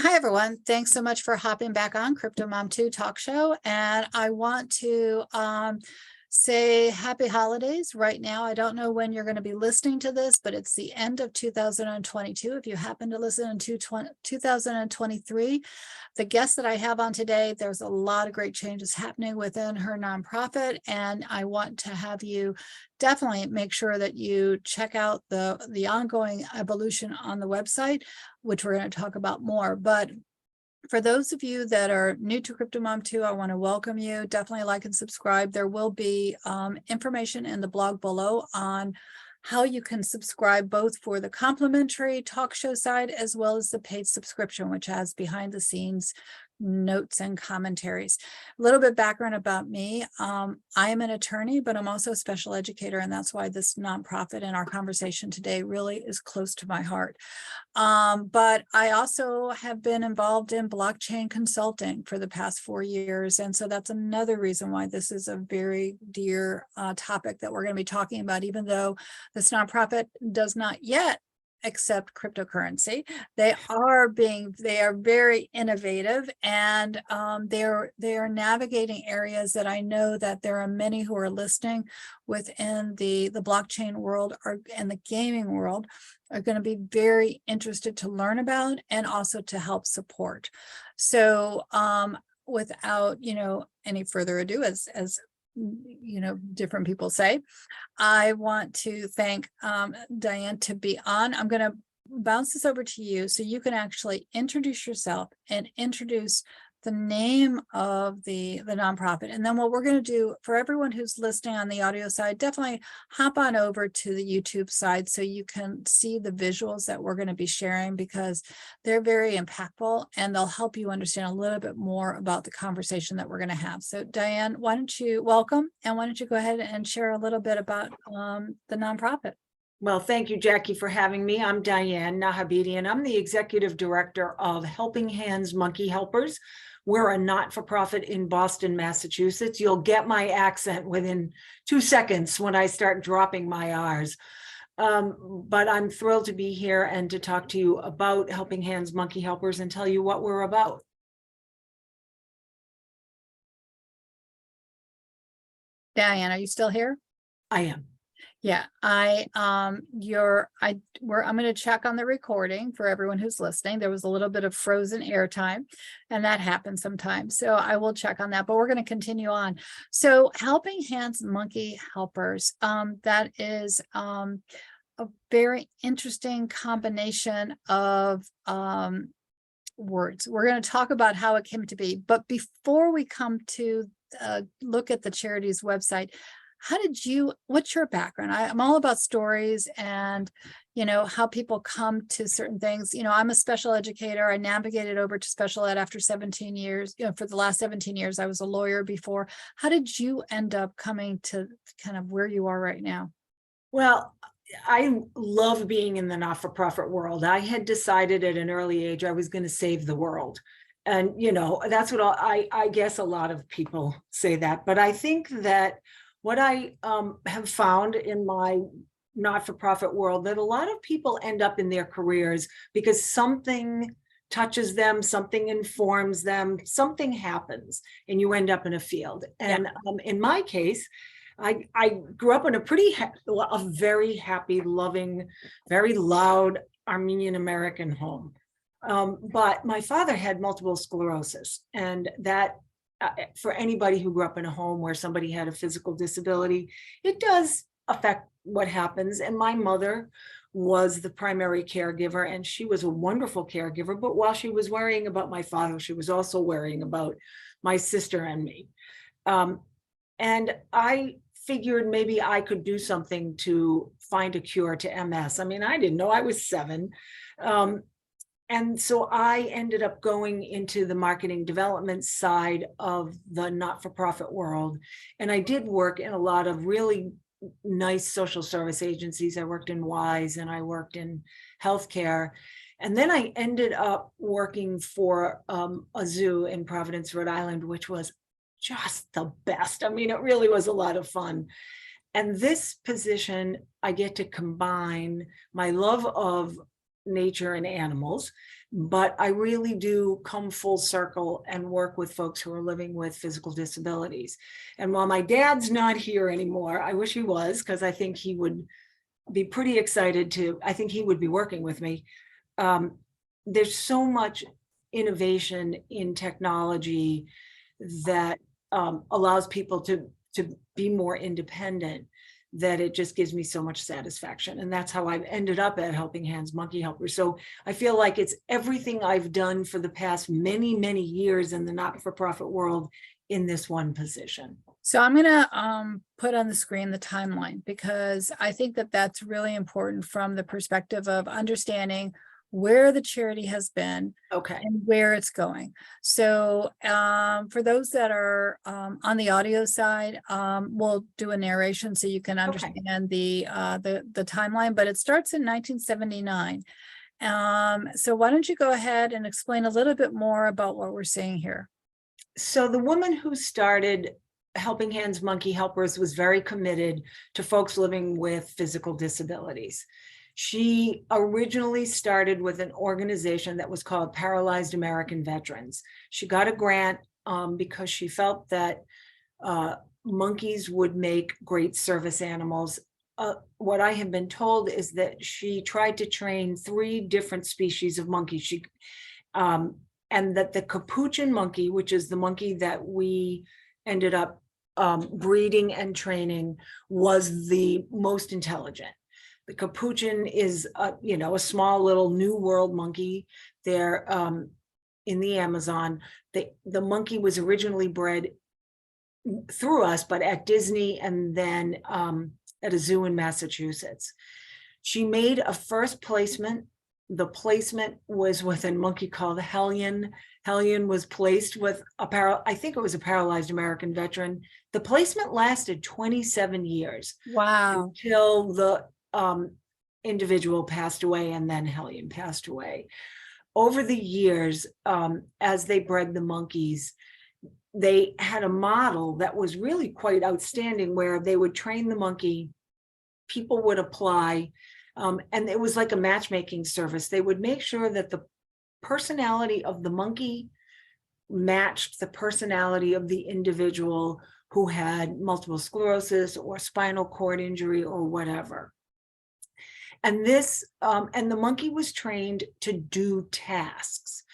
Hi, everyone. Thanks so much for hopping back on Crypto Mom 2 Talk Show. And I want to say happy holidays right now. I don't know when you're going to be listening to this, but it's the end of 2022. If you happen to listen in 2023, the guest that I have on today, there's a lot of great changes happening within her nonprofit. And I want to have you definitely make sure that you check out the ongoing evolution on the website, which we're going to talk about more. But for those of you that are new to Crypto Mom 2, I want to welcome you. Definitely like and subscribe. There will be information in the blog below on how you can subscribe both for the complimentary talk show side as well as the paid subscription, which has behind the scenes notes and commentaries. A little bit background about me. I am an attorney, but I'm also a special educator, and that's why this nonprofit and our conversation today really is close to my heart. But I also have been involved in blockchain consulting for the past 4 years. And so that's another reason why this is a very dear topic that we're going to be talking about, even though this nonprofit does not yet accept cryptocurrency. They are very innovative, and they are navigating areas that I know that there are many who are listening within the blockchain world and the gaming world are going to be very interested to learn about and also to help support. So without any further ado, as different people say, I want to thank Diane to be on. I'm going to bounce this over to you so you can actually introduce yourself and introduce the name of the nonprofit. And then what we're going to do for everyone who's listening on the audio side, definitely hop on over to the YouTube side so you can see the visuals that we're going to be sharing, because they're very impactful and they'll help you understand a little bit more about the conversation that we're going to have. So Diane, why don't you welcome, and why don't you go ahead and share a little bit about the nonprofit? Well, thank you, Jackie, for having me. I'm Diane Nahabidi, and I'm the executive director of Helping Hands Monkey Helpers. We're a not-for-profit in Boston, Massachusetts. You'll get my accent within 2 seconds when I start dropping my R's. But I'm thrilled to be here and to talk to you about Helping Hands Monkey Helpers and tell you what we're about. Diane, are you still here? I am. Yeah, I'm going to check on the recording for everyone who's listening. There was a little bit of frozen airtime, and that happens sometimes. So I will check on that, but we're going to continue on. So Helping Hands Monkey Helpers, that is a very interesting combination of words. We're going to talk about how it came to be, but before we come to look at the charity's website, what's your background? I'm all about stories and, how people come to certain things. I'm a special educator. I navigated over to special ed after 17 years. For the last 17 years, I was a lawyer before. How did you end up coming to kind of where you are right now? Well, I love being in the not-for-profit world. I had decided at an early age I was going to save the world. And, that's what I guess a lot of people say that. But I think that what I have found in my not-for-profit world, that a lot of people end up in their careers because something touches them, something informs them, something happens, and you end up in a field. And in my case, I grew up in a very happy, loving, very loud Armenian American home. But my father had multiple sclerosis, and that for anybody who grew up in a home where somebody had a physical disability, it does affect what happens. And my mother was the primary caregiver, and she was a wonderful caregiver. But while she was worrying about my father, she was also worrying about my sister and me. And I figured maybe I could do something to find a cure to MS. I mean, I didn't know. I was 7. And so I ended up going into the marketing development side of the not-for-profit world. And I did work in a lot of really nice social service agencies. I worked in WISE and I worked in healthcare. And then I ended up working for a zoo in Providence, Rhode Island, which was just the best. I mean, it really was a lot of fun. And this position, I get to combine my love of nature and animals, but I really do come full circle and work with folks who are living with physical disabilities. And while my dad's not here anymore, I wish he was, because I think he would be pretty excited to, I think he would be working with me. There's so much innovation in technology that allows people to be more independent, that it just gives me so much satisfaction. And that's how I've ended up at Helping Hands Monkey Helpers. So I feel like it's everything I've done for the past many, many years in the not-for-profit world in this one position. So I'm going to put on the screen the timeline, because I think that that's really important from the perspective of understanding where the charity has been Okay. and where it's going. So for those that are on the audio side, we'll do a narration so you can understand the timeline, but it starts in 1979. So why don't you go ahead and explain a little bit more about what we're seeing here? So the woman who started Helping Hands Monkey Helpers was very committed to folks living with physical disabilities. She originally started with an organization that was called Paralyzed American Veterans. She got a grant because she felt that monkeys would make great service animals. What I have been told is that she tried to train 3 different species of monkeys. And that the capuchin monkey, which is the monkey that we ended up breeding and training, was the most intelligent. The capuchin is, a small little New World monkey. They're in the Amazon. The monkey was originally bred through us, but at Disney and then at a zoo in Massachusetts. She made a first placement. The placement was with a monkey called Hellion. Hellion was placed with I think it was a paralyzed American veteran. The placement lasted 27 years. Wow. Until the individual passed away, and then Hellion passed away. Over the years, as they bred the monkeys, they had a model that was really quite outstanding, where they would train the monkey, people would apply, and it was like a matchmaking service. They would make sure that the personality of the monkey matched the personality of the individual who had multiple sclerosis or spinal cord injury or whatever. And this, and the monkey was trained to do tasks,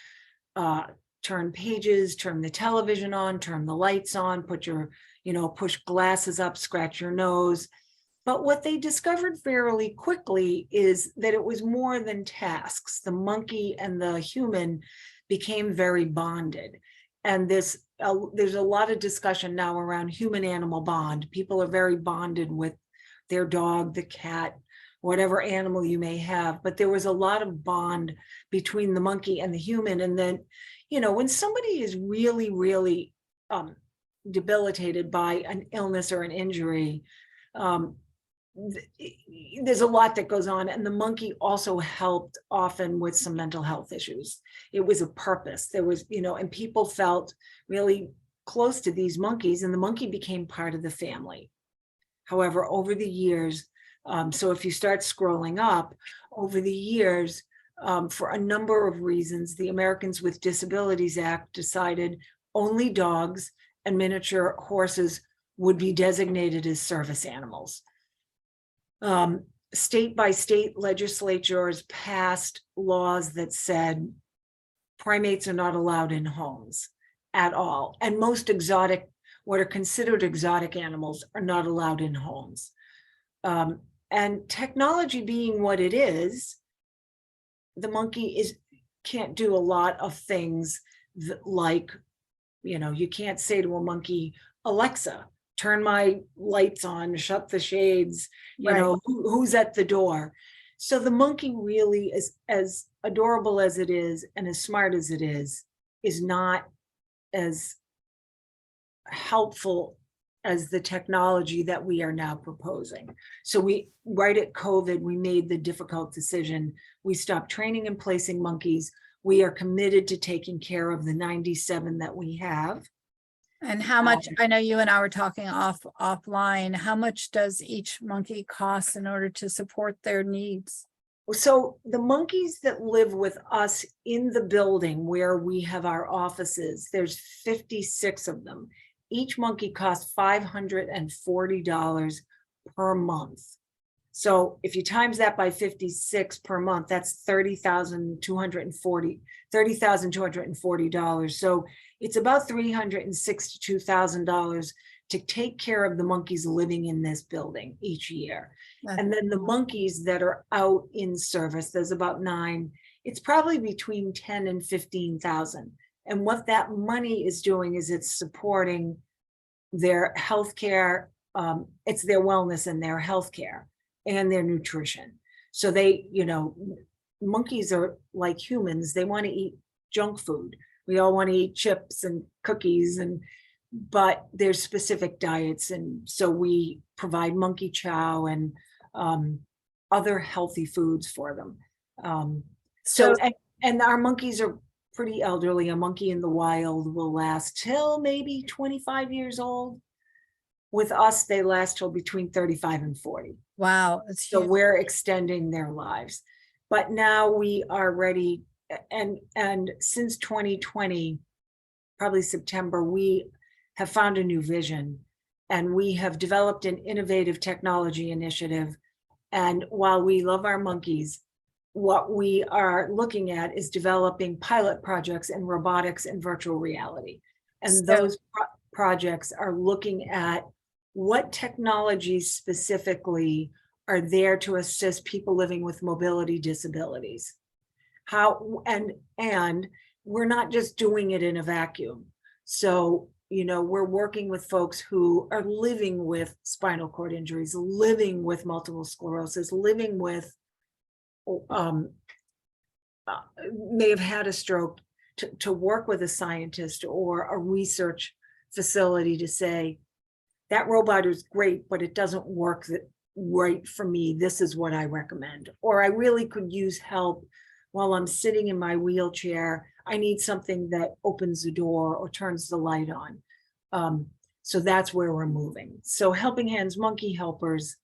turn pages, turn the television on, turn the lights on, put your, push glasses up, scratch your nose. But what they discovered fairly quickly is that it was more than tasks. The monkey and the human became very bonded. And there's a lot of discussion now around human-animal bond. People are very bonded with their dog, the cat, whatever animal you may have. But there was a lot of bond between the monkey and the human. And then, when somebody is really, really debilitated by an illness or an injury, there's a lot that goes on, and the monkey also helped often with some mental health issues. It was a purpose. There was, and people felt really close to these monkeys, and the monkey became part of the family. However, over the years, so if you start scrolling up, over the years, for a number of reasons, the Americans with Disabilities Act decided only dogs and miniature horses would be designated as service animals. State by state legislatures passed laws that said primates are not allowed in homes at all. And most exotic, what are considered exotic animals, are not allowed in homes. And technology being what it is, the monkey can't do a lot of things like, you can't say to a monkey, Alexa, turn my lights on, shut the shades, who's at the door. So the monkey really is, as adorable as it is and as smart as it is not as helpful as the technology that we are now proposing. So right at COVID, we made the difficult decision. We stopped training and placing monkeys. We are committed to taking care of the 97 that we have. And how much, I know you and I were talking offline, how much does each monkey cost in order to support their needs? So the monkeys that live with us in the building where we have our offices, there's 56 of them. Each monkey costs $540 per month. So if you times that by 56 per month, that's $30,240. So it's about $362,000 to take care of the monkeys living in this building each year. And then the monkeys that are out in service, there's about 9. It's probably between 10 and 15,000. And what that money is doing is it's supporting their healthcare. It's their wellness and their healthcare and their nutrition. So they, monkeys are like humans. They want to eat junk food. We all want to eat chips and cookies, but there's specific diets. And so we provide monkey chow and other healthy foods for them. And our monkeys are pretty elderly. A monkey in the wild will last till maybe 25 years old. With us, they last till between 35 and 40. Wow. So we're extending their lives. But now we are ready. And since 2020, probably September, we have found a new vision, and we have developed an innovative technology initiative. And while we love our monkeys, what we are looking at is developing pilot projects in robotics and virtual reality. And those projects are looking at what technologies specifically are there to assist people living with mobility disabilities. How, and we're not just doing it in a vacuum. So, we're working with folks who are living with spinal cord injuries, living with multiple sclerosis, living with, may have had a stroke, to work with a scientist or a research facility to say, that robot is great, but it doesn't work right for me. This is what I recommend. Or I really could use help while I'm sitting in my wheelchair. I need something that opens the door or turns the light on. So that's where we're moving. So Helping Hands Monkey Helpers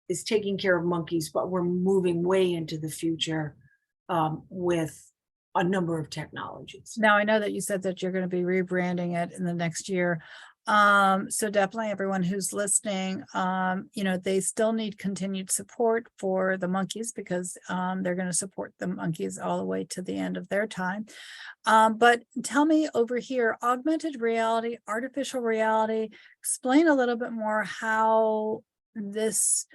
is taking care of monkeys, but we're moving way into the future with a number of technologies. Now, I know that you said that you're going to be rebranding it in the next year. So definitely everyone who's listening, they still need continued support for the monkeys, because they're going to support the monkeys all the way to the end of their time. But tell me over here, augmented reality, artificial reality, explain a little bit more how this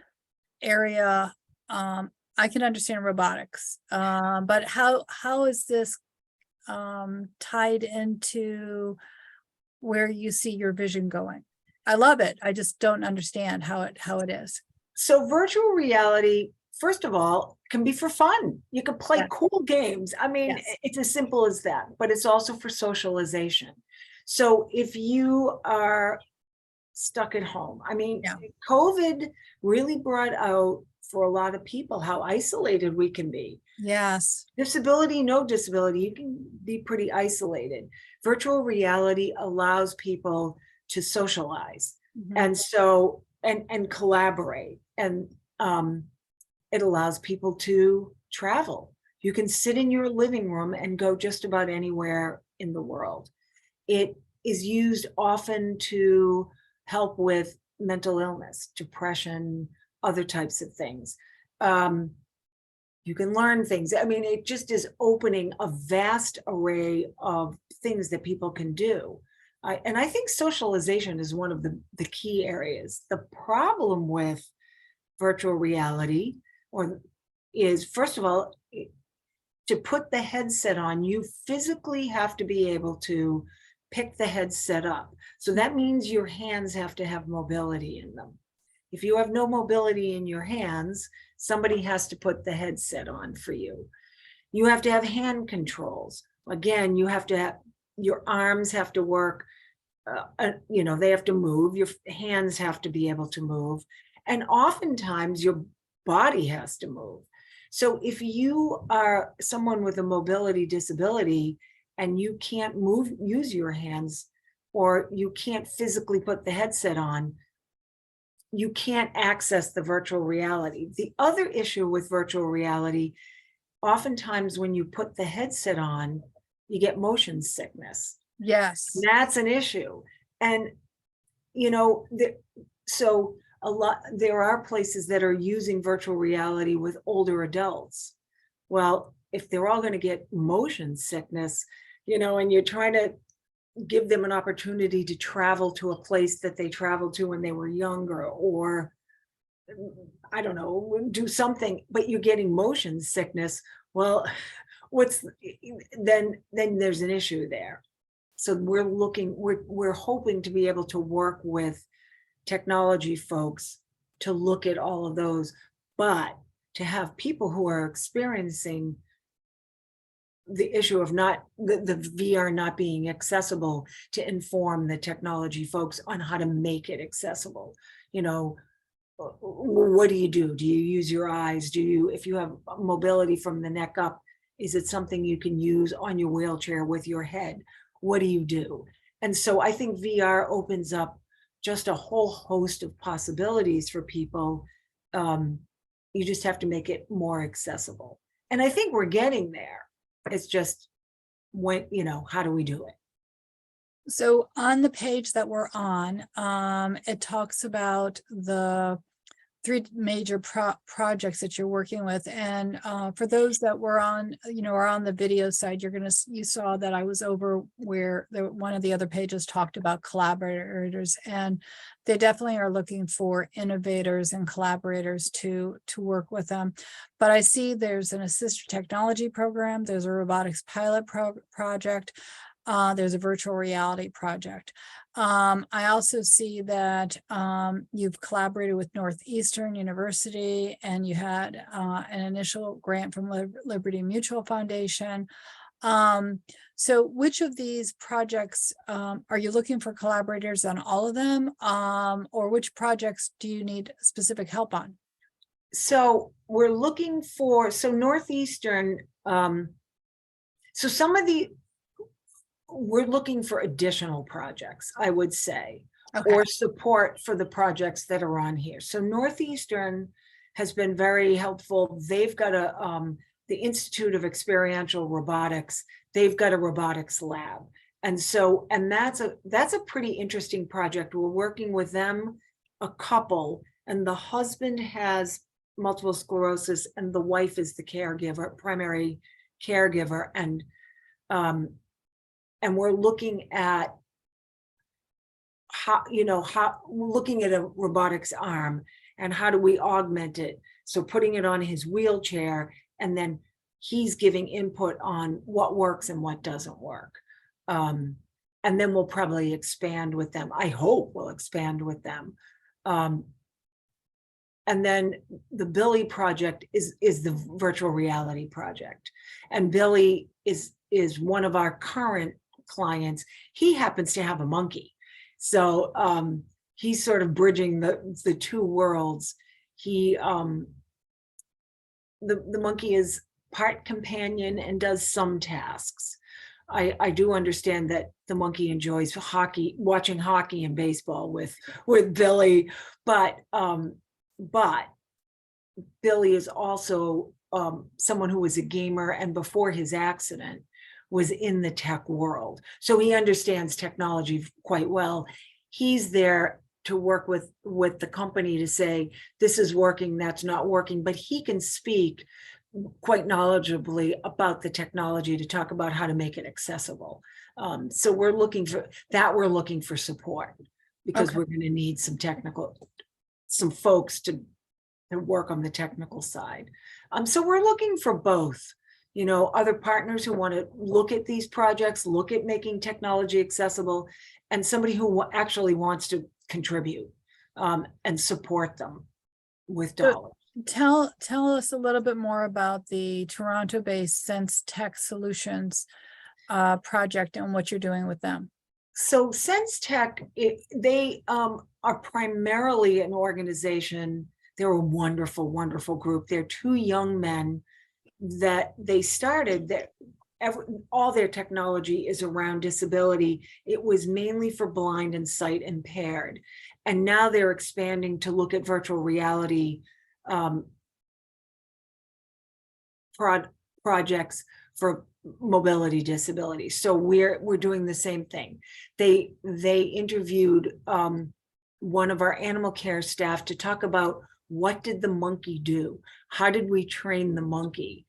area, I can understand robotics, but how is this tied into where you see your vision going? I love it. I just don't understand how it is. So virtual reality, first of all, can be for fun. You can play cool games. I mean, it's as simple as that, but it's also for socialization. So if you are stuck at home, I mean, COVID really brought out for a lot of people how isolated we can be. Yes. Disability, no disability, you can be pretty isolated. Virtual reality allows people to socialize, and so and collaborate, and it allows people to travel. You can sit in your living room and go just about anywhere in the world. It is used often to help with mental illness, depression, other types of things. You can learn things. I mean, it just is opening a vast array of things that people can do. And I think socialization is one of the key areas. The problem with virtual reality is, first of all, to put the headset on, you physically have to be able to pick the headset up. So that means your hands have to have mobility in them. If you have no mobility in your hands, somebody has to put the headset on for you. You have to have hand controls. Again, you have to have, your arms have to work, they have to move, your hands have to be able to move, and oftentimes your body has to move. So if you are someone with a mobility disability and you can't use your hands, or you can't physically put the headset on, you can't access the virtual reality. The other issue with virtual reality, oftentimes when you put the headset on, you get motion sickness. Yes. That's an issue. And, so there are places that are using virtual reality with older adults. Well, if they're all going to get motion sickness, and you're trying to give them an opportunity to travel to a place that they traveled to when they were younger, or I don't know, do something, but you're getting motion sickness. Well, then there's an issue there. So we're hoping to be able to work with technology folks to look at all of those, but to have people who are experiencing the issue of the VR not being accessible, to inform the technology folks on how to make it accessible. What do you do? Do you use your eyes? If you have mobility from the neck up, is it something you can use on your wheelchair with your head? What do you do? And so I think VR opens up just a whole host of possibilities for people. You just have to make it more accessible. And I think we're getting there. It's just how do we do it? So on the page that we're on, it talks about the 3 major projects that you're working with. And for those that were on, are on the video side, you saw that I was over where one of the other pages talked about collaborators, and they definitely are looking for innovators and collaborators to work with them. But I see there's an assistive technology program, there's a robotics pilot project, there's a virtual reality project. I also see that you've collaborated with Northeastern University, and you had an initial grant from Liberty Mutual Foundation. So which of these projects are you looking for collaborators on all of them? Or which projects do you need specific help on? So we're looking for, Northeastern, so some of we're looking for additional projects, I would say, Okay. or support for the projects that are on here. So Northeastern has been very helpful. They've got the Institute of Experiential Robotics. They've got a robotics lab. And that's a pretty interesting project. We're working with them, a couple, and the husband has multiple sclerosis and the wife is the primary caregiver. And we're looking at looking at a robotics arm and how do we augment it? So putting it on his wheelchair, and then he's giving input on what works and what doesn't work. And then we'll probably expand with them. I hope we'll expand with them. And then the Billy project is the virtual reality project. And Billy is one of our current clients. He happens to have a monkey. So he's sort of bridging the two worlds. The monkey is part companion and does some tasks. I do understand that the monkey enjoys watching hockey and baseball with Billy, but Billy is also someone who was a gamer, and before his accident was in the tech world. So he understands technology quite well. He's there to work with the company to say, this is working, that's not working, but he can speak quite knowledgeably about the technology to talk about how to make it accessible. So we're looking for support, because we're going to need some folks to work on the technical side. So we're looking for both, other partners who want to look at these projects, look at making technology accessible, and somebody who actually wants to contribute and support them with dollars. Tell us a little bit more about the Toronto-based Sense Tech Solutions project and what you're doing with them. So Sense Tech, they are primarily an organization. They're a wonderful, wonderful group. They're 2 young men that they started that all their technology is around disability. It was mainly for blind and sight impaired. And now they're expanding to look at virtual reality projects for mobility disabilities. So we're doing the same thing. They interviewed one of our animal care staff to talk about what did the monkey do? How did we train the monkey?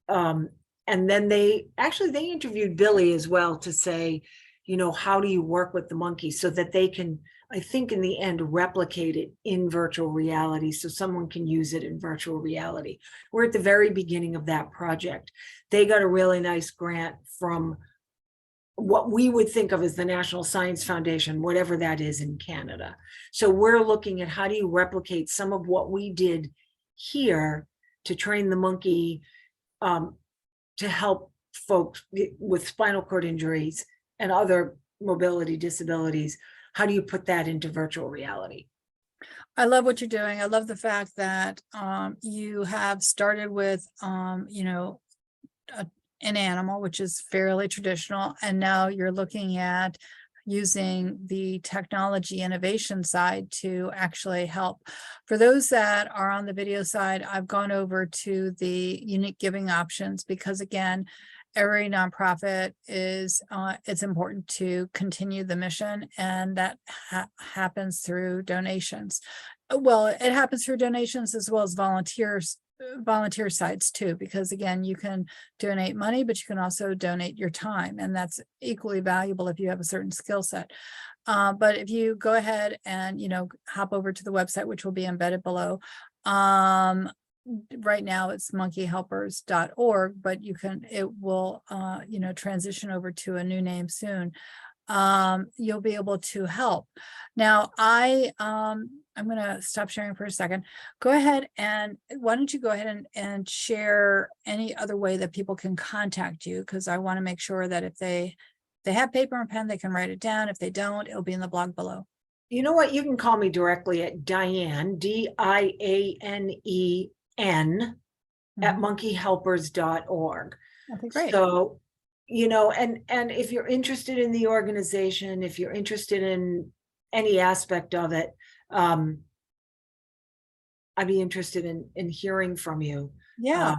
And then they interviewed Billy as well to say, you know, how do you work with the monkey so that they can, I think in the end, replicate it in virtual reality so someone can use it in virtual reality. We're at the very beginning of that project. They got a really nice grant from what we would think of as the National Science Foundation, whatever that is in Canada. So we're looking at how do you replicate some of what we did here to train the monkey to help folks with spinal cord injuries and other mobility disabilities. How do you put that into virtual reality? I love what you're doing. I love the fact that you have started with, you know, an animal, which is fairly traditional, and now you're looking at using the technology innovation side to actually help. For those that are on the video side, I've gone over to the unique giving options because, again, every nonprofit is it's important to continue the mission, and that happens through donations. Well, it happens through donations as well as volunteer sites too, because again, you can donate money, but you can also donate your time, and that's equally valuable if you have a certain skill set. But if you go ahead and, you know, hop over to the website, which will be embedded below, right now it's monkeyhelpers.org, but you can, it will, you know, transition over to a new name soon. You'll be able to help. Now, I'm going to stop sharing for a second. Go ahead and why don't you go ahead and share any other way that people can contact you? Because I want to make sure that if they have paper and pen, they can write it down. If they don't, it'll be in the blog below. You know what? You can call me directly at Diane, DIANEN, at monkeyhelpers.org. Okay, great. So, you know, and if you're interested in the organization, if you're interested in any aspect of it, I'd be interested in hearing from you. Yeah.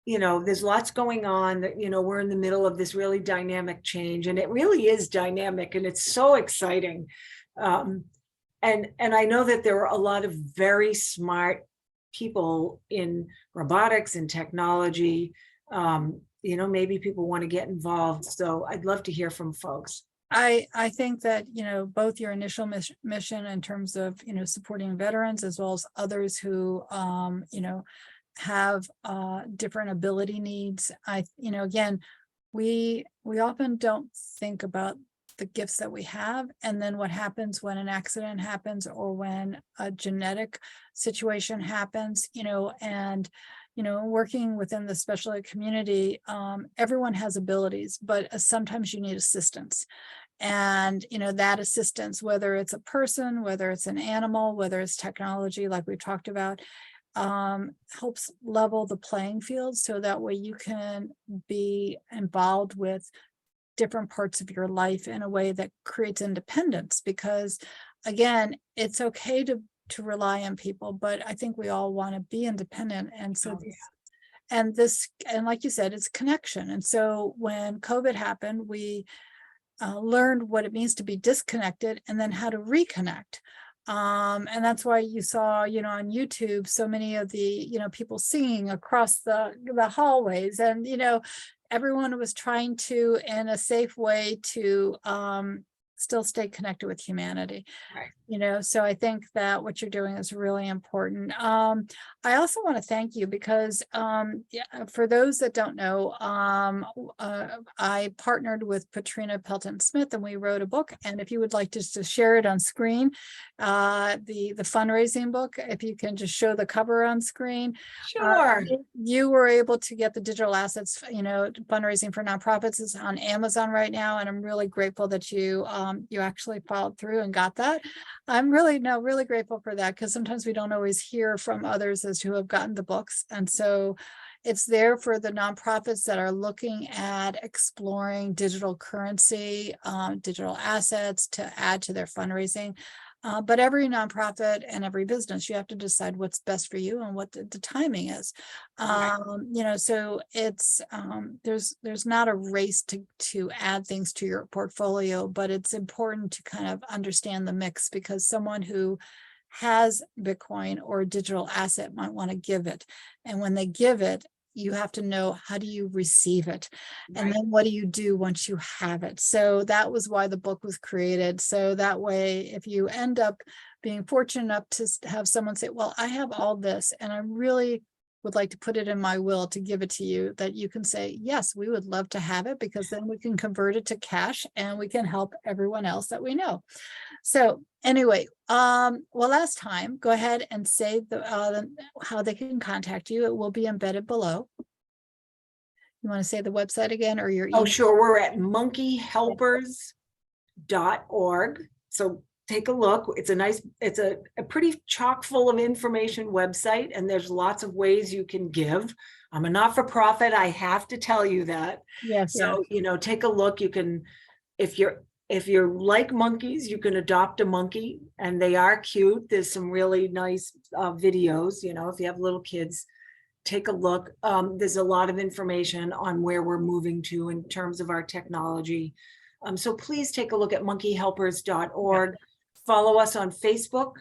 You know, there's lots going on that, you know, we're in the middle of this really dynamic change, and it really is dynamic and it's so exciting. And I know that there are a lot of very smart people in robotics and technology. You know, maybe people want to get involved. So I'd love to hear from folks. I think that, you know, both your initial mission in terms of, you know, supporting veterans as well as others who, you know, have different ability needs. You know, again, we often don't think about the gifts that we have, and then what happens when an accident happens or when a genetic situation happens, you know, and you know, working within the special ed community, everyone has abilities, but sometimes you need assistance. And, you know, that assistance, whether it's a person, whether it's an animal, whether it's technology, like we talked about, helps level the playing field so that way you can be involved with different parts of your life in a way that creates independence. Because again, it's okay to rely on people, but I think we all want to be independent. And so and like you said, it's connection. And so when COVID happened, we learned what it means to be disconnected and then how to reconnect. And that's why you saw, you know, on YouTube, so many of the, you know, people singing across the hallways, and, you know, everyone was trying to, in a safe way, to still stay connected with humanity. Right. You know, so I think that what you're doing is really important. I also want to thank you because for those that don't know, I partnered with Patrina Pelton Smith and we wrote a book. And if you would like just to share it on screen, the fundraising book, if you can just show the cover on screen. Sure. You were able to get the digital assets, you know, fundraising for nonprofits is on Amazon right now. And I'm really grateful that you actually followed through and got that. I'm really grateful for that, because sometimes we don't always hear from others as to who have gotten the books. And so it's there for the nonprofits that are looking at exploring digital currency, digital assets to add to their fundraising. But every nonprofit and every business, you have to decide what's best for you and what the timing is. Right. You know, so it's there's not a race to add things to your portfolio, but it's important to kind of understand the mix, because someone who has Bitcoin or a digital asset might want to give it. And when they give it, you have to know, how do you receive it? And Right. then what do you do once you have it? So that was why the book was created. So that way, if you end up being fortunate enough to have someone say, well, I have all this and I really would like to put it in my will to give it to you, that you can say, yes, we would love to have it, because then we can convert it to cash and we can help everyone else that we know. So anyway, one last time, go ahead and say how they can contact you. It will be embedded below. You want to say the website again, or your Oh, email? sure. We're at monkeyhelpers.org. So take a look. It's a nice, it's a pretty chock full of information website, and there's lots of ways you can give. I'm a not-for-profit. I have to tell you that. Yes, yeah. So, you know, take a look. You can, if you're like monkeys, you can adopt a monkey, and they are cute. There's some really nice videos, you know, if you have little kids, take a look. There's a lot of information on where we're moving to in terms of our technology. So please take a look at monkeyhelpers.org. Follow us on Facebook,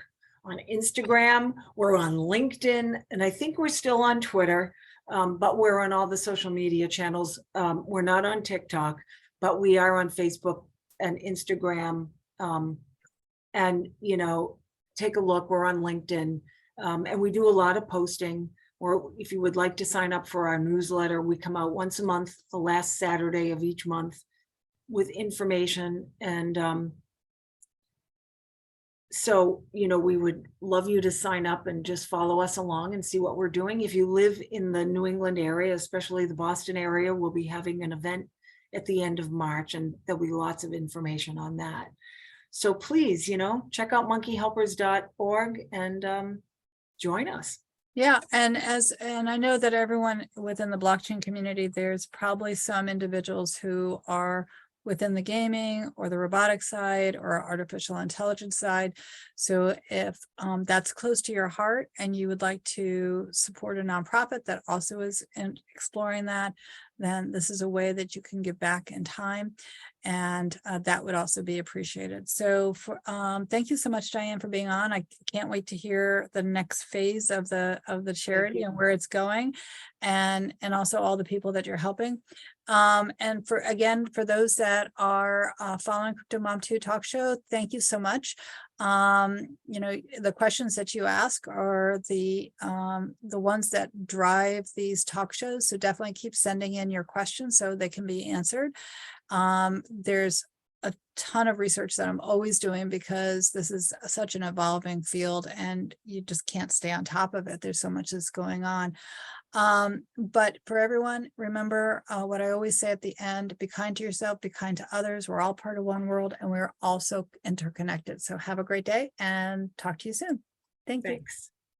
on Instagram. We're on LinkedIn, and I think we're still on Twitter, but we're on all the social media channels. We're not on TikTok, but we are on Facebook and Instagram. And, you know, take a look. We're on LinkedIn, and we do a lot of posting. Or if you would like to sign up for our newsletter, we come out once a month, the last Saturday of each month, with information. And so, you know, we would love you to sign up and just follow us along and see what we're doing. If you live in the New England area, especially the Boston area, we'll be having an event at the end of March, and there'll be lots of information on that. So please, you know, check out monkeyhelpers.org and join us. Yeah, and I know that everyone within the blockchain community, there's probably some individuals who are within the gaming or the robotics side or artificial intelligence side. So if that's close to your heart and you would like to support a nonprofit that also is exploring that, then this is a way that you can give back in time, and that would also be appreciated. So thank you so much, Diane, for being on. I can't wait to hear the next phase of the charity and where it's going, and also all the people that you're helping. And for those that are following Crypto Mom 2 Talk Show, thank you so much. You know, the questions that you ask are the ones that drive these talk shows. So definitely keep sending in your questions so they can be answered. There's a ton of research that I'm always doing, because this is such an evolving field and you just can't stay on top of it. There's so much that's going on. But for everyone, remember what I always say at the end: be kind to yourself, be kind to others. We're all part of one world, and we're also interconnected. So have a great day and talk to you soon. Thank you. Thanks.